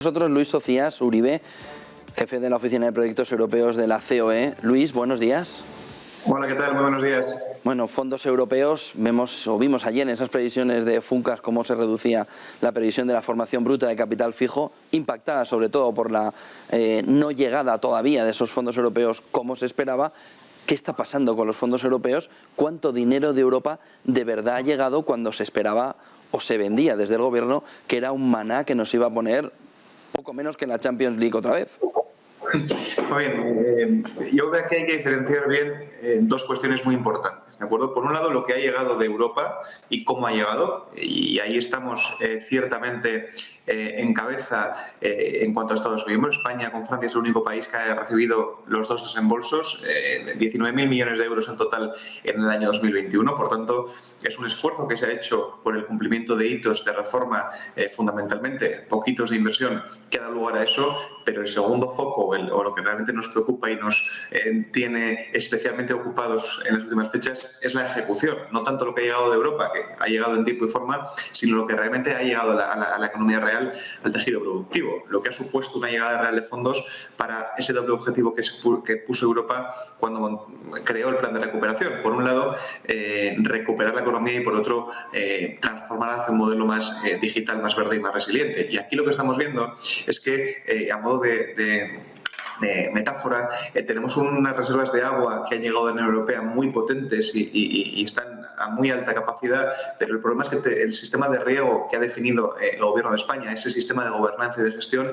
Nosotros, Luis Socias Uribe, jefe de la Oficina de Proyectos Europeos de la COE. Luis, buenos días. Hola, ¿qué tal? Muy buenos días. Bueno, fondos europeos, vimos ayer en esas previsiones de Funcas cómo se reducía la previsión de la formación bruta de capital fijo, impactada sobre todo por la no llegada todavía de esos fondos europeos como se esperaba. ¿Qué está pasando con los fondos europeos? ¿Cuánto dinero de Europa de verdad ha llegado cuando se esperaba o se vendía desde el gobierno que era un maná que nos iba a poner poco menos que en la Champions League otra vez? Muy bien, yo creo que hay que diferenciar bien dos cuestiones muy importantes, ¿de acuerdo? Por un lado, lo que ha llegado de Europa y cómo ha llegado, y ahí estamos ciertamente en cabeza en cuanto a Estados miembros. España con Francia es el único país que ha recibido los dos desembolsos, 19.000 millones de euros en total en el año 2021. Por tanto, es un esfuerzo que se ha hecho por el cumplimiento de hitos de reforma, fundamentalmente, poquitos de inversión, que ha dado lugar a eso, pero el segundo foco, o lo que realmente nos preocupa y nos tiene especialmente ocupados en las últimas fechas, es la ejecución. No tanto lo que ha llegado de Europa, que ha llegado en tiempo y forma, sino lo que realmente ha llegado a la economía real, al tejido productivo, lo que ha supuesto una llegada real de fondos para ese doble objetivo que puso Europa cuando creó el plan de recuperación. Por un lado, recuperar la economía y por otro, transformarla hacia un modelo más digital, más verde y más resiliente. Y aquí lo que estamos viendo es que, a modo de metáfora, tenemos unas reservas de agua que han llegado de la Unión Europea muy potentes y están a muy alta capacidad, pero el problema es que el sistema de riego que ha definido el Gobierno de España, ese sistema de gobernanza y de gestión,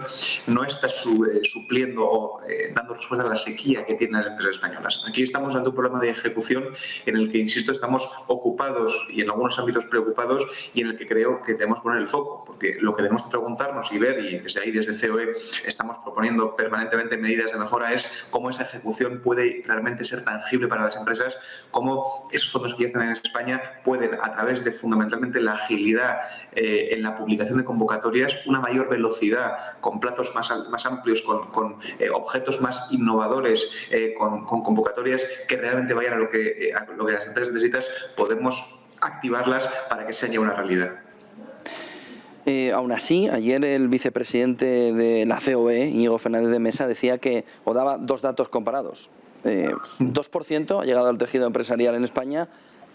no está supliendo o dando respuesta a la sequía que tienen las empresas españolas. Aquí estamos ante un problema de ejecución en el que, insisto, estamos ocupados y en algunos ámbitos preocupados, y en el que creo que debemos poner el foco, porque lo que tenemos que preguntarnos y ver, y desde ahí, desde COE, estamos proponiendo permanentemente medidas de mejora, es cómo esa ejecución puede realmente ser tangible para las empresas, cómo esos fondos que ya están en España pueden, a través de fundamentalmente la agilidad en la publicación de convocatorias, una mayor velocidad, con plazos más amplios, con objetos más innovadores, con convocatorias que realmente vayan a lo que las empresas necesitan, podemos activarlas para que sea ya una realidad. Aún así, ayer el vicepresidente de la COE, Íñigo Fernández de Mesa, decía que, o daba dos datos comparados. 2% ha llegado al tejido empresarial en España,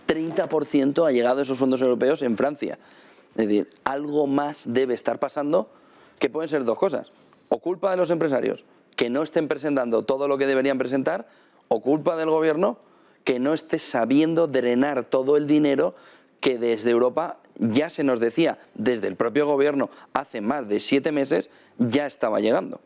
30% ha llegado a esos fondos europeos en Francia. Es decir, algo más debe estar pasando, que pueden ser dos cosas. O culpa de los empresarios, que no estén presentando todo lo que deberían presentar, o culpa del gobierno, que no esté sabiendo drenar todo el dinero que desde Europa, ya se nos decía, desde el propio gobierno, hace más de 7 meses, ya estaba llegando.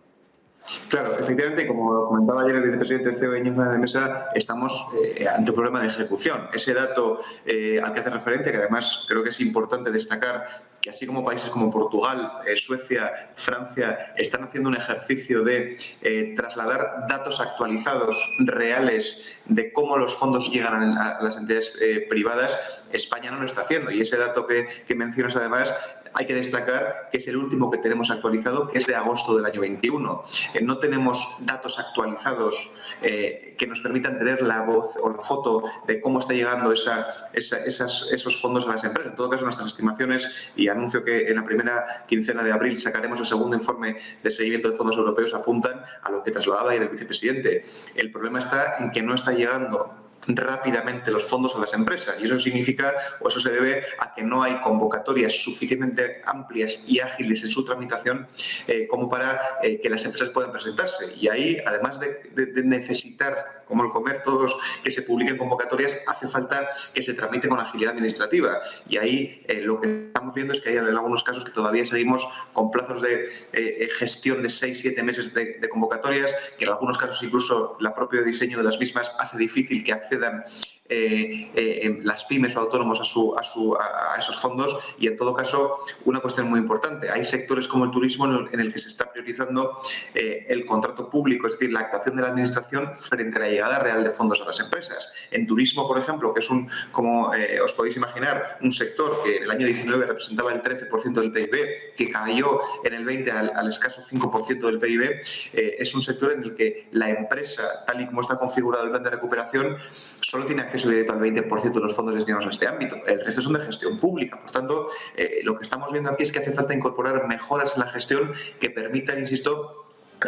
Claro, efectivamente, como comentaba ayer el vicepresidente de COE, Íñigo Fernández de Mesa, estamos ante un problema de ejecución. Ese dato al que hace referencia, que además creo que es importante destacar, que así como países como Portugal, Suecia, Francia, están haciendo un ejercicio de trasladar datos actualizados, reales, de cómo los fondos llegan a las entidades privadas, España no lo está haciendo. Y ese dato que mencionas, además, hay que destacar que es el último que tenemos actualizado, que es de agosto del año 21. No tenemos datos actualizados que nos permitan tener la voz o la foto de cómo está llegando esos fondos a las empresas. En todo caso, nuestras estimaciones, y anuncio que en la primera quincena de abril sacaremos el segundo informe de seguimiento de fondos europeos, apuntan a lo que trasladaba ayer el vicepresidente. El problema está en que no está llegando rápidamente los fondos a las empresas, y eso significa, o eso se debe a que no hay convocatorias suficientemente amplias y ágiles en su tramitación como para que las empresas puedan presentarse. Y ahí, además de necesitar, como el comer todos, que se publiquen convocatorias, hace falta que se tramite con agilidad administrativa. Y ahí lo que estamos viendo es que hay en algunos casos que todavía seguimos con plazos de gestión de 6-7 meses de convocatorias, que en algunos casos incluso el propio diseño de las mismas hace difícil que accedan las pymes o autónomos a esos fondos. Y en todo caso, una cuestión muy importante, hay sectores como el turismo en el que se está priorizando el contrato público, es decir, la actuación de la administración frente a la llegada real de fondos a las empresas. En turismo, por ejemplo, que es como os podéis imaginar, un sector que en el año 19 representaba el 13% del PIB, que cayó en el 20 al escaso 5% del PIB, es un sector en el que la empresa, tal y como está configurado el plan de recuperación, solo tiene acceso acceso directo al 20% de los fondos destinados a este ámbito. El resto son de gestión pública. Por tanto, lo que estamos viendo aquí es que hace falta incorporar mejoras en la gestión que permitan, insisto,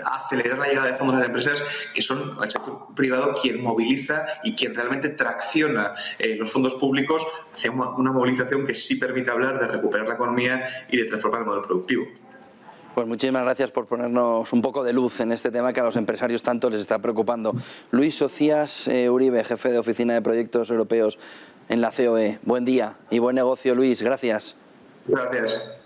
acelerar la llegada de fondos a las empresas, que son el sector privado quien moviliza y quien realmente tracciona los fondos públicos hacia una movilización que sí permite hablar de recuperar la economía y de transformar el modelo productivo. Pues muchísimas gracias por ponernos un poco de luz en este tema que a los empresarios tanto les está preocupando. Luis Socias Uribe, jefe de Oficina de Proyectos Europeos en la COE. Buen día y buen negocio, Luis. Gracias. Gracias.